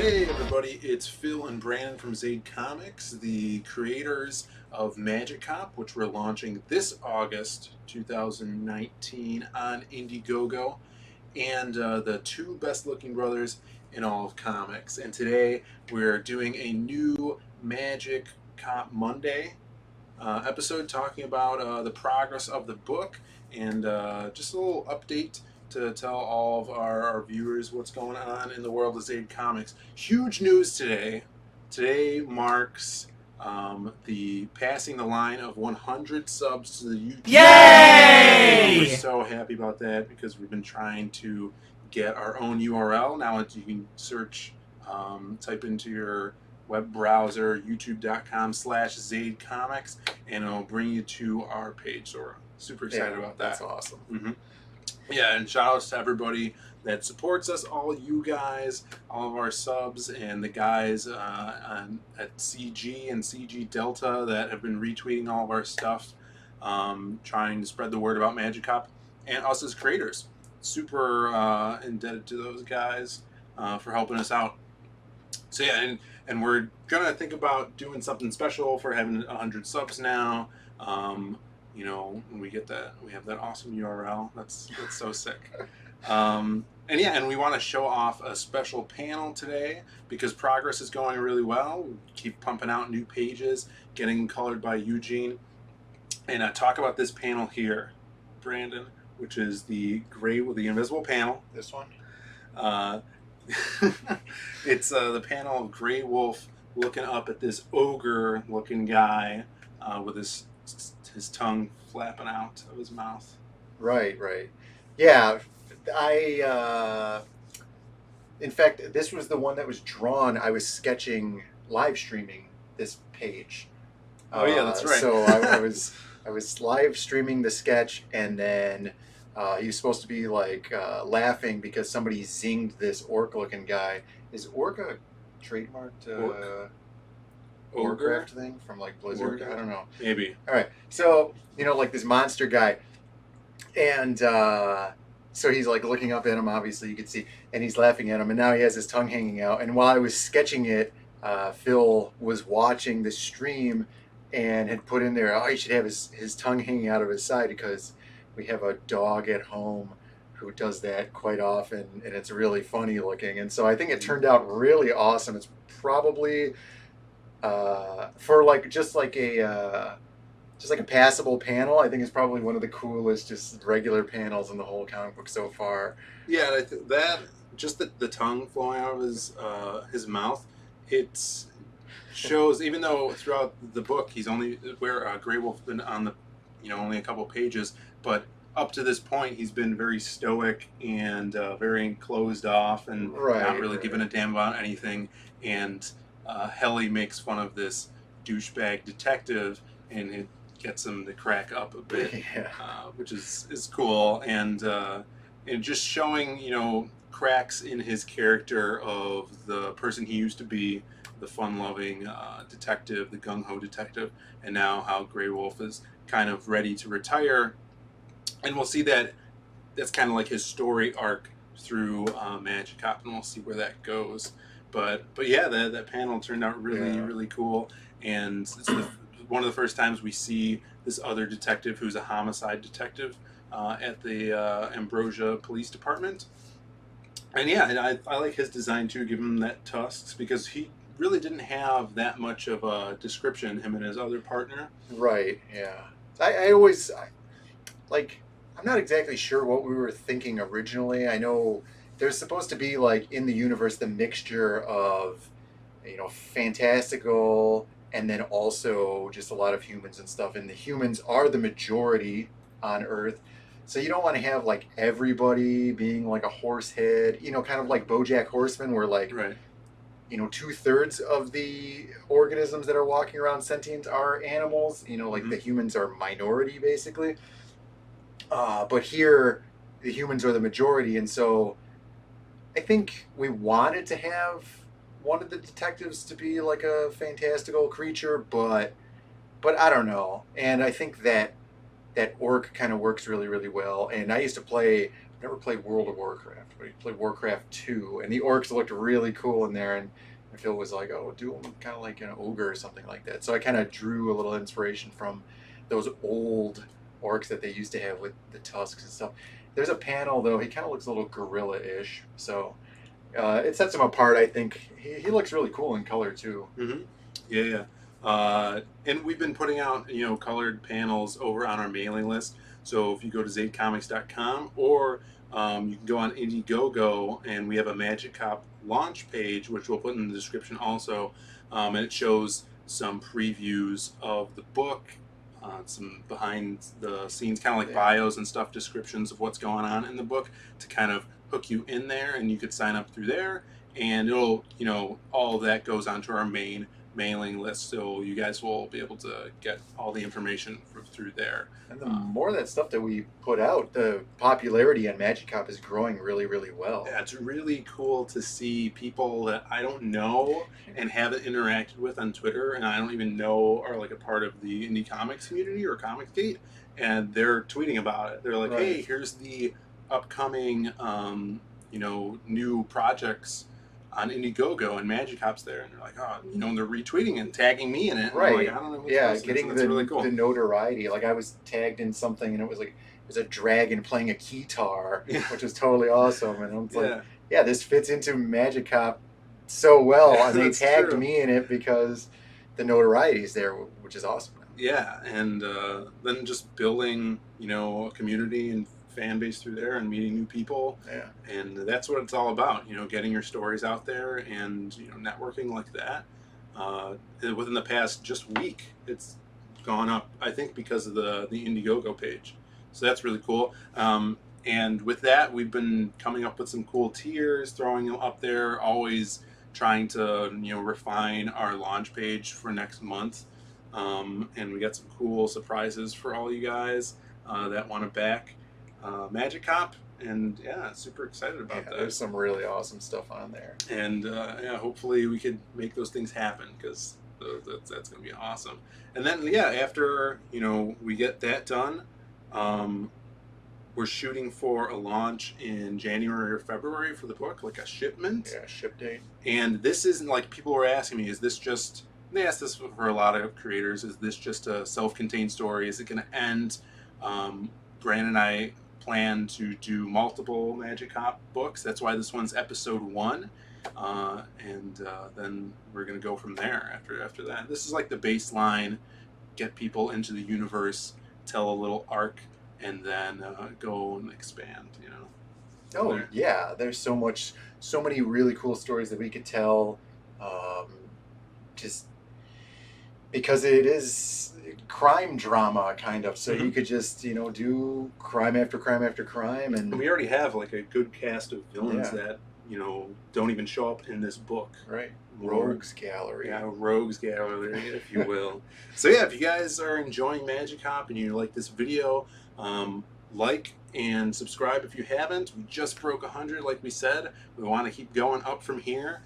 Hey everybody, it's Phil and Brandon from Zaid Comics, the creators of Magic Cop, which we're launching this August 2019 on Indiegogo, and the two best looking brothers in all of comics. And today we're doing a new Magic Cop Monday episode talking about the progress of the book and just a little update to tell all of our viewers what's going on in the world of Zaid Comics. Huge news today. Today marks the passing the line of 100 subs to the YouTube. Yay! We're so happy about that because we've been trying to get our own URL. Now you can search, type into your web browser, youtube.com/Zaid Comics, and it'll bring you to our page. So we're super excited about that. That's awesome. Mm-hmm. Yeah, and shout outs to everybody that supports us, all you guys, all of our subs, and the guys at CG and CG Delta that have been retweeting all of our stuff, trying to spread the word about Magic Cop, and us as creators. Super indebted to those guys for helping us out. So yeah, and we're gonna think about doing something special for having 100 subs now. You know, when we get that, we have that awesome URL. That's so sick. And yeah, and we want to show off a special panel today because progress is going really well. We keep pumping out new pages, getting colored by Eugene, and talk about this panel here, Brandon, which is the gray with the invisible panel. This one? It's the panel of Grey Wolf looking up at this ogre-looking guy with his tongue flapping out of his mouth. Right. Yeah, in fact, this was the one that was drawn. I was sketching, live streaming this page. Oh yeah, that's right. So I was live streaming the sketch, and then he was supposed to be like laughing because somebody zinged this orc-looking guy. Is orc a trademarked Warcraft thing from like Blizzard? I don't know. Maybe. All right. So, like this monster guy. And so he's like looking up at him, obviously you could see, and he's laughing at him. And now he has his tongue hanging out. And while I was sketching it, Phill was watching the stream and had put in there, oh, he should have his tongue hanging out of his side because we have a dog at home who does that quite often. And it's really funny looking. And so I think it turned out really awesome. It's probably... for like just like a passable panel, I think it's probably one of the coolest just regular panels in the whole comic book so far. Yeah, that just the tongue flowing out of his mouth, it shows. Even though throughout the book he's only Grey Wolf's been on the only a couple pages, but up to this point he's been very stoic and very closed off and not really giving a damn about anything. And Helly makes fun of this douchebag detective, and it gets him to crack up a bit, which is cool, and just showing cracks in his character of the person he used to be, the fun-loving detective, the gung-ho detective, and now how Grey Wolf is kind of ready to retire, and we'll see that's kind of like his story arc through Magic Cop, and we'll see where that goes. But yeah, that panel turned out really cool, and it's one of the first times we see this other detective who's a homicide detective at the Ambrosia Police Department. And yeah, and I like his design too, give him that tusks, because he really didn't have that much of a description, him and his other partner. Right, yeah. I always, I'm not exactly sure what we were thinking originally. I know there's supposed to be, like, in the universe, the mixture of, fantastical and then also just a lot of humans and stuff. And the humans are the majority on Earth. So you don't want to have, like, everybody being, like, a horse head, kind of like BoJack Horseman, where, like, 2/3 of the organisms that are walking around sentient are animals. The humans are minority, basically. But here, the humans are the majority, and so I think we wanted to have one of the detectives to be like a fantastical creature, but I don't know. And I think that orc kind of works really well. And I used to play never played World of Warcraft, but he played Warcraft 2, and the orcs looked really cool in there, and Phil was like, "Oh, do them kind of like an ogre or something like that." So I kind of drew a little inspiration from those old orcs that they used to have with the tusks and stuff. There's a panel though; he kind of looks a little gorilla-ish, so it sets him apart. I think he looks really cool in color too. Mm-hmm. Yeah, yeah. And we've been putting out, colored panels over on our mailing list. So if you go to zaidcomics.com, or you can go on Indiegogo, and we have a Magic Cop launch page, which we'll put in the description also. And it shows some previews of the book, some behind the scenes, kind of like bios and stuff, descriptions of what's going on in the book to kind of hook you in there, and you could sign up through there. And it'll, all of that goes onto our main mailing list, so you guys will be able to get all the information through there. And the more of that stuff that we put out, the popularity on Magic Cop is growing really, really well. Yeah, it's really cool to see people that I don't know and haven't interacted with on Twitter, and I don't even know are like a part of the indie comics community or Comicsgate, and they're tweeting about it. They're like, Right. "Hey, here's the upcoming, new projects on Indiegogo, and Magic Cop's there," and they're like, "Oh," and they're retweeting and tagging me in it. And Right. I'm like, I don't know. Yeah, getting that's really cool. the notoriety. Like I was tagged in something, and it was a dragon playing a keytar, Yeah. which was totally awesome. And I was Yeah. like, yeah, this fits into Magic Cop so well. Yeah, And they that's tagged true. me in it because the notoriety is there, which is awesome. Yeah, and then just building, a community and fan base through there, and meeting new people, Yeah. and that's what it's all about. Getting your stories out there, and networking like that. And within the past just week, it's gone up, I think, because of the Indiegogo page. So that's really cool. And with that, we've been coming up with some cool tiers, throwing them up there, always trying to refine our launch page for next month. And we got some cool surprises for all you guys that want to back Magic Cop, and yeah, super excited about that. There's some really awesome stuff on there. And yeah, hopefully we could make those things happen, because that's going to be awesome. And then yeah, after we get that done, we're shooting for a launch in January or February for the book, like a shipment. Yeah, ship date. And this isn't like, people were asking me, is this just, they asked this for a lot of creators, is this just a self-contained story? Is it going to end? Brandon and I plan to do multiple Magic Cop books. That's why this one's episode 1. And then we're going to go from there after that. This is like the baseline, get people into the universe, tell a little arc, and then go and expand, Oh yeah, there's so many really cool stories that we could tell, just because it is crime drama kind of. So you could just do crime after crime after crime, and we already have like a good cast of villains Yeah. that don't even show up in this book. right, More- rogues gallery. Yeah, rogues gallery, if you will. So yeah, if you guys are enjoying Magic Cop and you like this video, like and subscribe if you haven't. We just broke 100, like we said. We want to keep going up from here.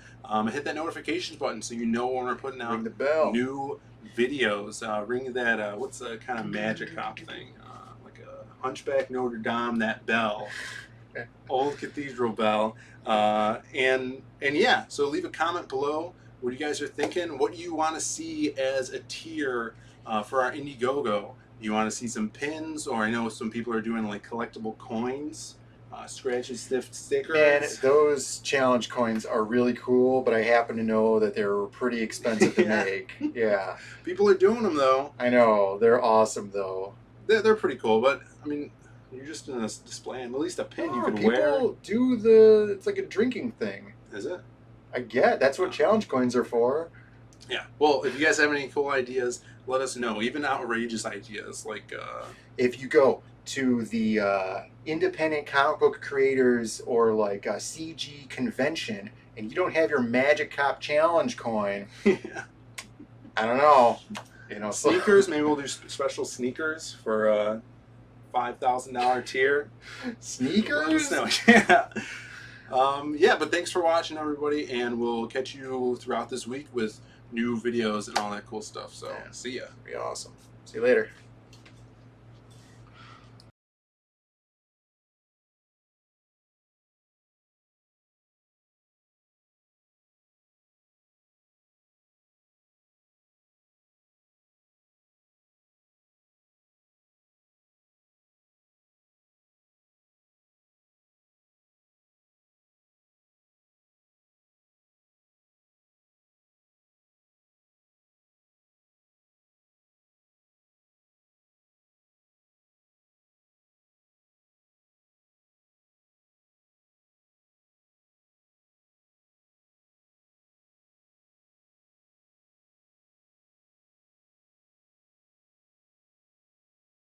Hit that notifications button so you know when we're putting out Ring the bell. new videos. Ring that, what's the kind of Magic Cop thing? Like a Hunchback Notre Dame, that bell. Old cathedral bell. And yeah, so leave a comment below what you guys are thinking. What do you want to see as a tier for our Indiegogo? You want to see some pins, or I know some people are doing like collectible coins, scratch and sniff stickers. And those challenge coins are really cool, but I happen to know that they're pretty expensive to Yeah. make. Yeah, People are doing them though. I know. They're awesome though. They're pretty cool, but I mean, you're just in a display. At least a pin you Oh, could people wear. do it's like a drinking thing. Is it? I get that's what challenge coins are for. Yeah. Well, if you guys have any cool ideas, let us know. Even outrageous ideas like. If you go to the independent comic book creators or like a CG convention and you don't have your Magic Cop challenge coin, Yeah. I don't know. Sneakers, maybe we'll do special sneakers for a $5,000 tier. Sneakers? No, yeah. Yeah, but thanks for watching, everybody, and we'll catch you throughout this week with new videos and all that cool stuff. So, Yeah. see ya. Be awesome. See you later.